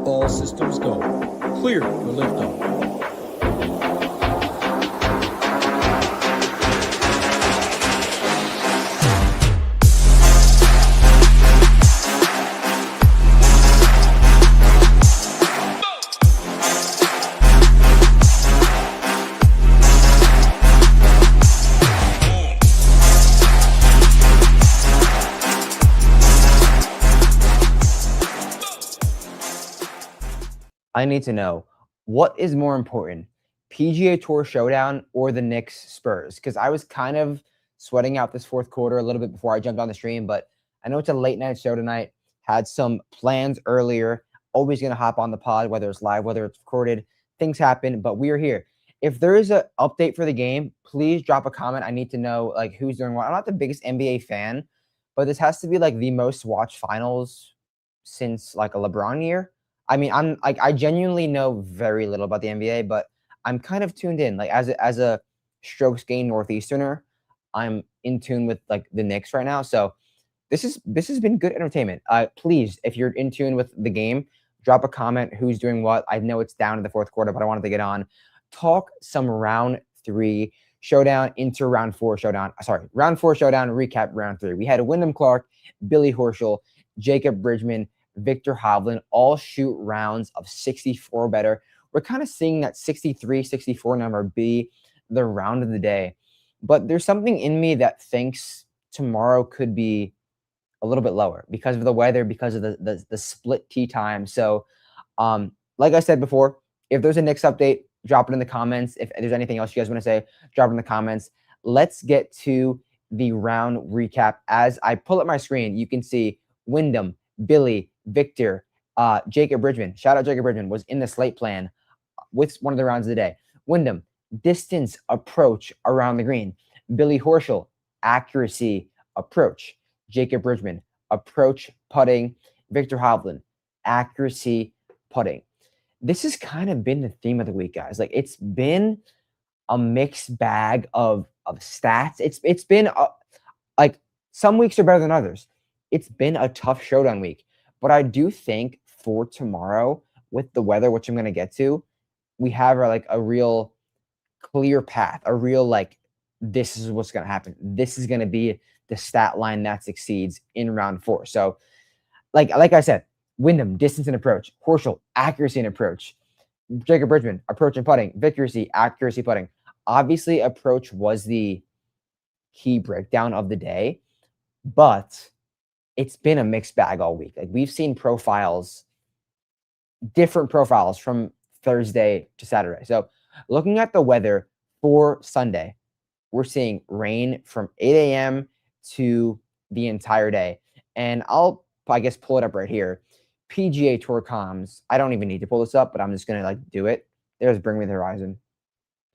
All systems go. Clear for liftoff. I need to know, what is more important, PGA Tour Showdown or the Knicks Spurs? Because I was kind of sweating out this fourth quarter a little bit before I jumped on the stream, but I know it's a late night show tonight. Had some plans earlier. Always going to hop on the pod, whether it's live, whether it's recorded. Things happen, but we are here. If there is an update for the game, please drop a comment. I need to know like who's doing what. I'm not the biggest NBA fan, but this has to be like the most watched finals since like a LeBron year. I mean, I genuinely know very little about the NBA, but I'm kind of tuned in. Like as a strokes gained Northeasterner, I'm in tune with like the Knicks right now. So this has been good entertainment. Please, if you're in tune with the game, drop a comment. Who's doing what? I know it's down in the fourth quarter, but I wanted to get on, talk some round 3 showdown into round 4 showdown. Sorry, round 4 showdown. Recap round 3. We had Wyndham Clark, Billy Horschel, Jacob Bridgman, Victor Hovland all shoot rounds of 64 better. We're kind of seeing that 63, 64 number be the round of the day. But there's something in me that thinks tomorrow could be a little bit lower because of the weather, because of the split tee time. So, like I said before, if there's a Knicks update, drop it in the comments. If there's anything else you guys want to say, drop it in the comments. Let's get to the round recap. As I pull up my screen, you can see Wyndham, Billy, Victor, Jacob Bridgman, shout out Jacob Bridgman, was in the slate plan with one of the rounds of the day. Wyndham, distance approach around the green. Billy Horschel, accuracy approach. Jacob Bridgman, approach putting. Victor Hovland, accuracy putting. This has kind of been the theme of the week, guys. Like it's been a mixed bag of stats. It's been like some weeks are better than others. It's been a tough showdown week. But I do think for tomorrow, with the weather, which I'm going to get to, we have a real clear path, a real like, this is what's going to happen. This is going to be the stat line that succeeds in round 4. So, like I said, Wyndham, distance and approach. Horschel, accuracy and approach. Jacob Bridgman, approach and putting. Victor, accuracy putting. Obviously, approach was the key breakdown of the day, but it's been a mixed bag all week. Like we've seen different profiles from Thursday to Saturday. So looking at the weather for Sunday, we're seeing rain from 8 a.m. to the entire day. And I guess pull it up right here. PGA Tour comms. I don't even need to pull this up, but I'm just going to like do it. There's Bring Me the Horizon.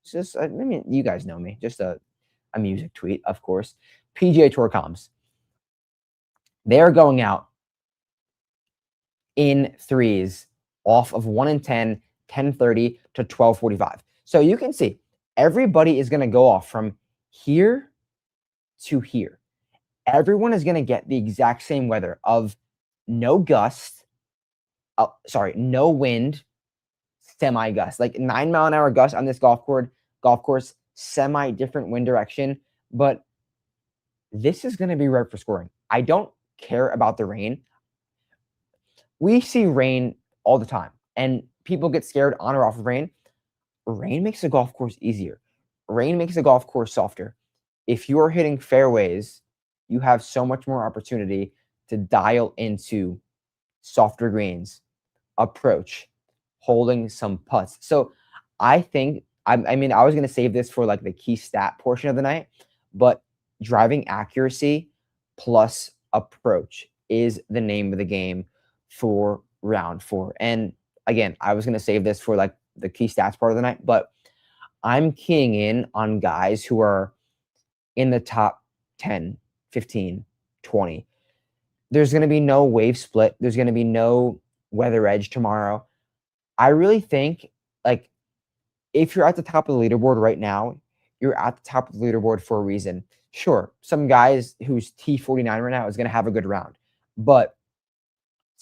It's just, I mean, you guys know me. Just a music tweet, of course. PGA Tour comms. They're going out in threes off of 1 and 10, 10:30 to 12:45. So you can see everybody is going to go off from here to here. Everyone is going to get the exact same weather of no gust, no wind, semi-gust, like 9-mile-an-hour gust on this golf course, semi-different wind direction. But this is going to be right for scoring. I don't care about the rain. We see rain all the time and people get scared on or off of rain. Rain makes a golf course easier. Rain makes a golf course softer. If you are hitting fairways, you have so much more opportunity to dial into softer greens, approach, holding some putts. So I think, I was going to save this for like the key stat portion of the night, but driving accuracy plus approach is the name of the game for round 4. And again, I was going to save this for like the key stats part of the night, but I'm keying in on guys who are in the top 10, 15, 20. There's going to be no wave split. There's going to be no weather edge tomorrow. I really think like if you're at the top of the leaderboard right now, you're at the top of the leaderboard for a reason. Sure, some guys who's T49 right now is going to have a good round, but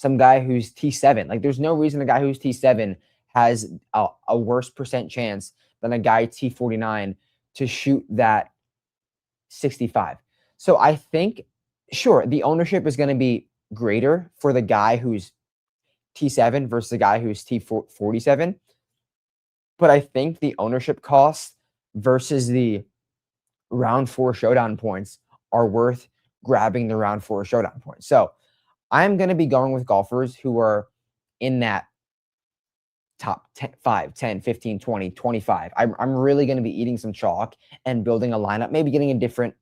some guy who's T7. Like, there's no reason a guy who's T7 has a worse percent chance than a guy T49 to shoot that 65. So I think, sure, the ownership is going to be greater for the guy who's T7 versus the guy who's T47. But I think the ownership cost versus the round 4 showdown points are worth grabbing the round 4 showdown points. So I'm going to be going with golfers who are in that top 10, 5, 10, 15, 20, 25. I'm really going to be eating some chalk and building a lineup, maybe getting different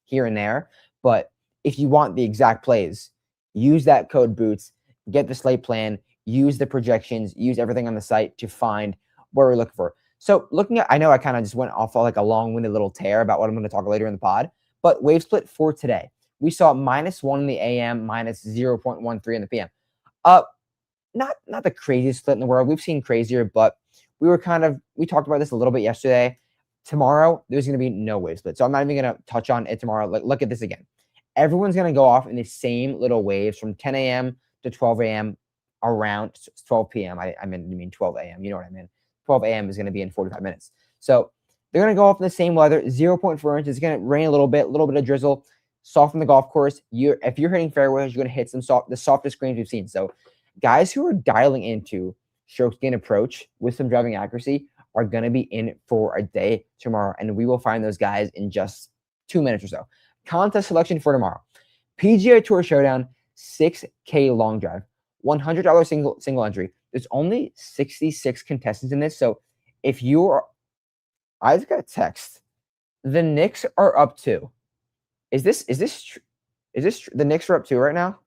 here and there. But if you want the exact plays, use that code BOOTS, get the slate plan, use the projections, use everything on the site to find what we're looking for. So looking at, I know I kind of just went off like a long-winded little tear about what I'm going to talk later in the pod, but wave split for today. We saw -1 in the AM, -0.13 in the PM. Not the craziest split in the world. We've seen crazier, but we talked about this a little bit yesterday. Tomorrow, there's going to be no wave split. So I'm not even going to touch on it tomorrow. Like, look at this again. Everyone's going to go off in the same little waves from 10 a.m. to 12 a.m. around 12 p.m. I mean 12 a.m. You know what I mean? 12 a.m. is going to be in 45 minutes. So they're going to go off in the same weather. 0.4 inches. It's going to rain a little bit of drizzle. Soften the golf course. If you're hitting fairways, you're going to hit the softest greens we've seen. So guys who are dialing into strokes gain approach with some driving accuracy are going to be in for a day tomorrow, and we will find those guys in just 2 minutes or so. Contest selection for tomorrow. PGA Tour Showdown, 6K long drive, $100 single entry. There's only 66 contestants in this, so if you are, I just got a text. The Knicks are up 2. Is this the Knicks are up 2 right now?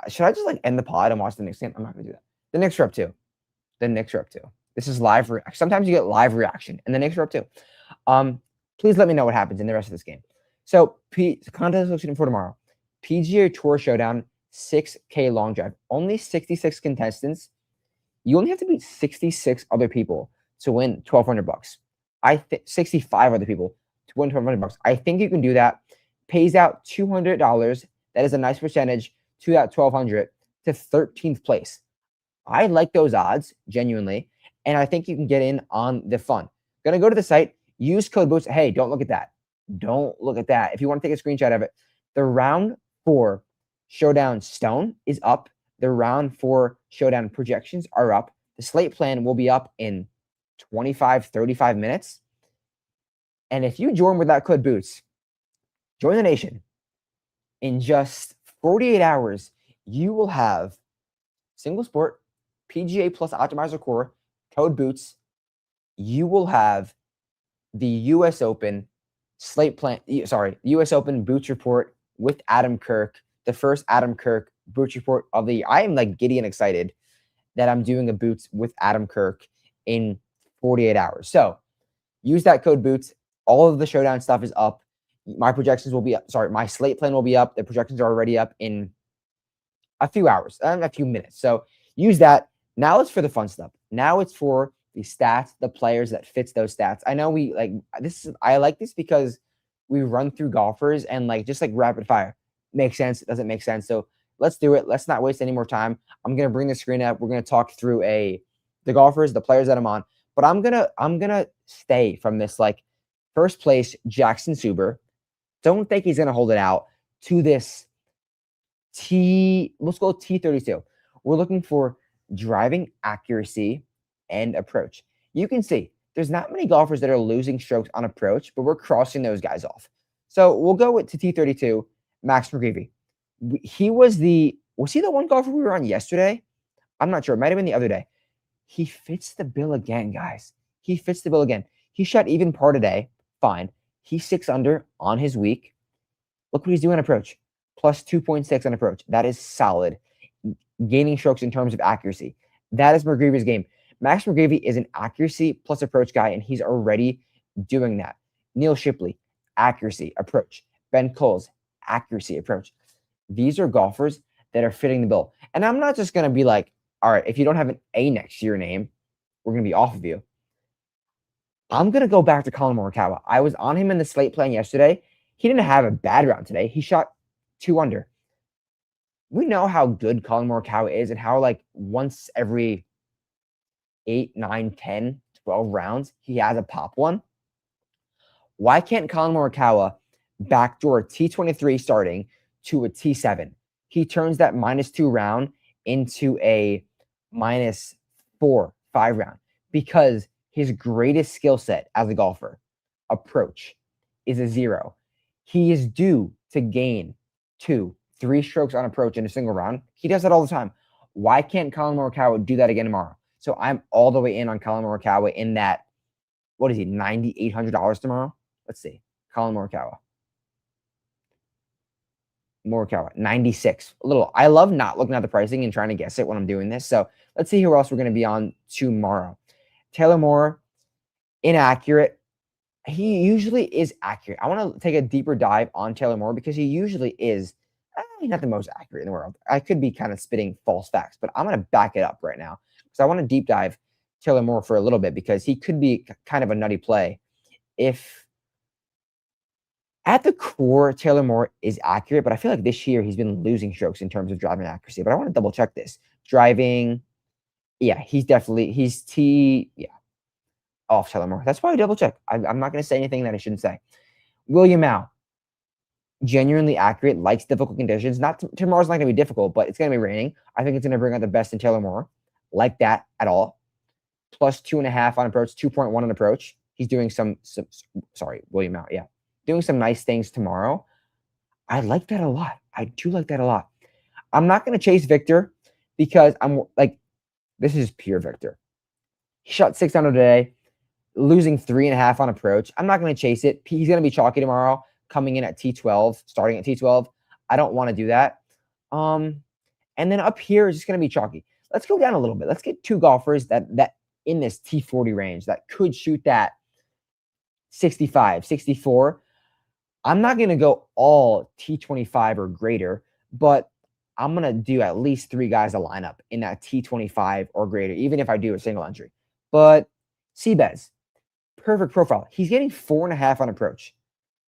Should I just end the pod and watch the Knicks game? I'm not gonna do that. The Knicks are up 2. The Knicks are up 2. This is live reaction. Sometimes you get live reaction, and the Knicks are up 2. Please let me know what happens in the rest of this game. So contest selection for tomorrow. PGA Tour Showdown, 6K long drive. Only 66 contestants. You only have to beat 66 other people to win $1,200. 65 other people to win $1,200. I think you can do that. Pays out $200. That is a nice percentage to that 1,200 to 13th place. I like those odds, genuinely, and I think you can get in on the fun. Going to go to the site, use code BOOTS. Hey, don't look at that. Don't look at that. If you want to take a screenshot of it, the round 4 showdown stone is up. The round 4 showdown projections are up. The slate plan will be up in 25, 35 minutes. And if you join with that code BOOTS, join the nation. In just 48 hours, you will have single sport, PGA Plus Optimizer Core, code BOOTS. You will have the US Open US Open Boots Report with Adam Kirk, the first Adam Kirk Boots Report of the year. I am giddy and excited that I'm doing a Boots with Adam Kirk in 48 hours. So use that code BOOTS. All of the showdown stuff is up. My projections will be up. My slate plan will be up. The projections are already up in a few hours, a few minutes. So use that. Now it's for the fun stuff. Now it's for the stats, the players that fits those stats. I know I like this because we run through golfers and just rapid fire. Makes sense. It doesn't make sense. So let's do it. Let's not waste any more time. I'm going to bring the screen up. We're going to talk through the golfers, the players that I'm on, but I'm going to stay from this first place Jackson Suber. Don't think he's going to hold it out to this let's go T32. We're looking for driving accuracy and approach. You can see there's not many golfers that are losing strokes on approach, but we're crossing those guys off. So we'll go to T32, Max McGreevy. Was he the one golfer we were on yesterday? I'm not sure. It might have been the other day. He fits the bill again, guys. He fits the bill again. He shot even par today. Fine. He's 6 under on his week. Look what he's doing on approach. Plus 2.6 on approach. That is solid. Gaining strokes in terms of accuracy. That is McGreevy's game. Max McGreevy is an accuracy plus approach guy, and he's already doing that. Neil Shipley, accuracy, approach. Ben Coles, accuracy, approach. These are golfers that are fitting the bill. And I'm not just going to be all right, if you don't have an A next to your name, we're going to be off of you. I'm going to go back to Colin Morikawa. I was on him in the slate plan yesterday. He didn't have a bad round today. He shot 2 under. we know how good Colin Morikawa is and how like once every 8, 9, 10, 12 rounds, he has a pop one. Why can't Colin Morikawa backdoor T23 starting to a T7? He turns that -2 round into a -4, 5 round because his greatest skill set as a golfer, approach, is a 0. He is due to gain 2, 3 strokes on approach in a single round. He does that all the time. Why can't Colin Morikawa do that again tomorrow? So I'm all the way in on Colin Morikawa in that, what is he, $9,800 tomorrow? Let's see. Colin Morikawa. 96. A little. I love not looking at the pricing and trying to guess it when I'm doing this. So let's see who else we're going to be on tomorrow. Taylor Moore, inaccurate. He usually is accurate. I want to take a deeper dive on Taylor Moore because he usually is not the most accurate in the world. I could be kind of spitting false facts, but I'm going to back it up right now because I want to deep dive Taylor Moore for a little bit because he could be kind of a nutty play if at the core, Taylor Moore is accurate, but I feel like this year he's been losing strokes in terms of driving accuracy. But I want to double check this. Driving, yeah, he's off Taylor Moore. That's why I double check. I'm not going to say anything that I shouldn't say. William Mao, genuinely accurate, likes difficult conditions. Tomorrow's not going to be difficult, but it's going to be raining. I think it's going to bring out the best in Taylor Moore. Like that at all. Plus 2.5 on approach, 2.1 on approach. He's doing William Mao, yeah. Doing some nice things tomorrow. I like that a lot. I do like that a lot. I'm not going to chase Victor because I'm like, this is pure Victor. He shot 6 under today, losing 3.5 on approach. I'm not going to chase it. He's going to be chalky tomorrow, coming in at T12, starting at T12. I don't want to do that. And then up here is just going to be chalky. Let's go down a little bit. Let's get 2 golfers that in this T40 range that could shoot that 65, 64. I'm not going to go all T25 or greater, but I'm going to do at least 3 guys a lineup in that T25 or greater, even if I do a single entry. But Seabez, perfect profile. He's getting 4.5 on approach.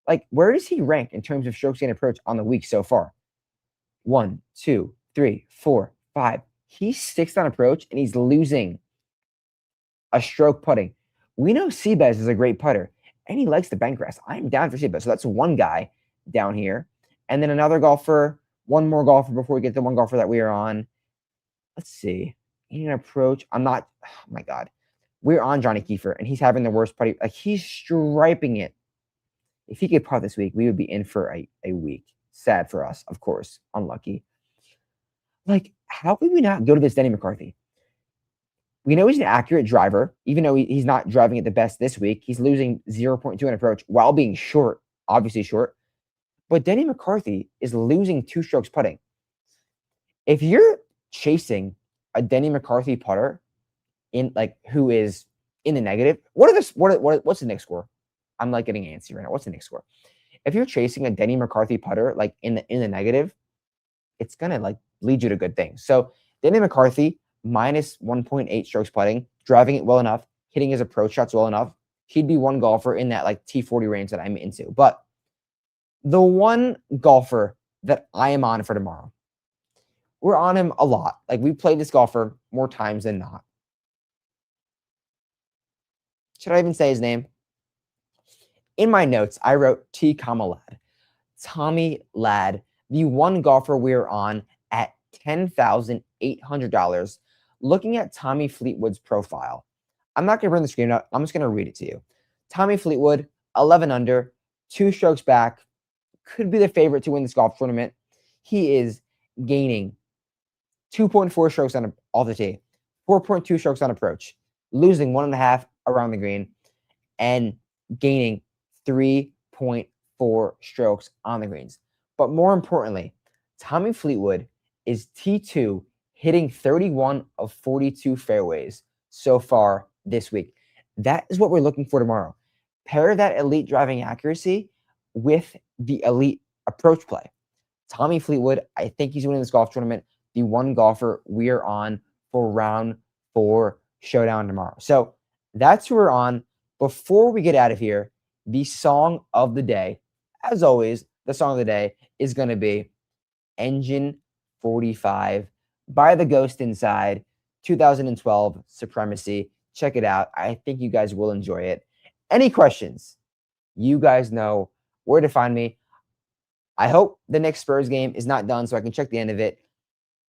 Like, where does he rank in terms of strokes gained approach on the week so far? 1, 2, 3, 4, 5. He's 6th on approach, and he's losing a stroke putting. We know Seabez is a great putter. And he likes the bank rest. I'm down for Seabez. So that's one guy down here. And then another golfer, one more golfer before we get to one golfer that we are on. Let's see. In an approach. Oh my God. We're on Johnny Kiefer, and he's having the worst putting. Like, he's striping it. If he could putt this week, we would be in for a week. Sad for us, of course. Unlucky. Like, how could we not go to this Denny McCarthy? We know he's an accurate driver, even though he's not driving it the best this week. He's losing 0.2 in approach while being short, obviously short. But Denny McCarthy is losing 2 strokes putting. If you're chasing a Denny McCarthy putter who is in the negative, what's the Knicks score? I'm like getting antsy right now. What's the Knicks score? If you're chasing a Denny McCarthy putter like in the negative, it's gonna like lead you to good things. So Denny McCarthy, -1.8 strokes putting, driving it well enough, hitting his approach shots well enough. He'd be one golfer in that like T40 range that I'm into. But the one golfer that I am on for tomorrow, we're on him a lot. Like, we played this golfer more times than not. Should I even say his name? In my notes, I wrote T. Ladd. Tommy Ladd, the one golfer we're on at $10,800. Looking at Tommy Fleetwood's profile, I'm not going to bring the screen up. I'm just going to read it to you. Tommy Fleetwood, 11 under, 2 strokes back, could be the favorite to win this golf tournament. He is gaining 2.4 strokes off the tee, 4.2 strokes on approach, losing 1.5 around the green, and gaining 3.4 strokes on the greens. But more importantly, Tommy Fleetwood is T2, hitting 31 of 42 fairways so far this week. That is what we're looking for tomorrow. Pair that elite driving accuracy with the elite approach play. Tommy Fleetwood, I think he's winning this golf tournament. The one golfer we are on for round 4 showdown tomorrow. So that's who we're on. Before we get out of here, the song of the day, as always, the song of the day is going to be Engine 45 by the Ghost Inside 2012 Supremacy. Check it out. I think you guys will enjoy it. Any questions? You guys know where to find me. I hope the next Spurs game is not done so I can check the end of it.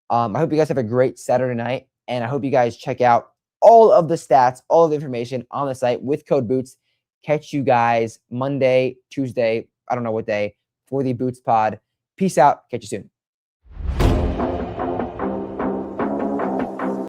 I hope you guys have a great Saturday night, and I hope you guys check out all of the stats, all of the information on the site with code BOOTS. Catch you guys Monday, Tuesday, I don't know what day, for the Boots Pod. Peace out. Catch you soon.